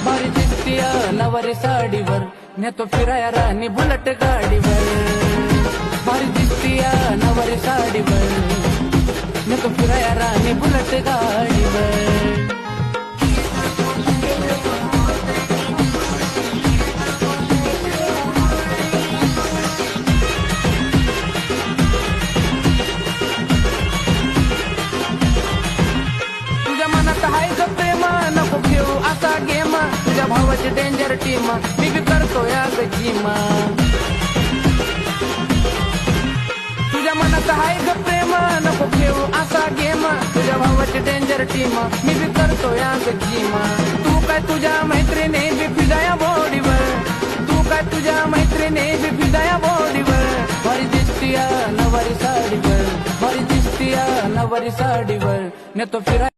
भारी दिसतीया नवारी साडीवर, नेतो फिराया राणी बुलट गाडीवर. भारी दिसतीया नवारी साडीवर, नेतो फिराया राणी बुलट गाडीवर. तुझ्या मनात हाय ग प्रेम, नको घेऊ असा गेम. तुझ्या भावाची डेंजर टीम, मी बी करतो या गजीमा. तुझ्या मनात हाय ग प्रेम, नको घेऊ असा गेम. तुझ्या भावाची डेंजर टीम, मी बी करतो या गजीमा. तू काय तुझ्या मैत्रिणी बी फिदाया बॉडीवर, तू काय तुझ्या मैत्रिणी बी फिदाया बॉडीवर. भारी दिसतीया नवारी साडीवर, भारी दिसतीया नवारी साडीवर, नेतो फिरा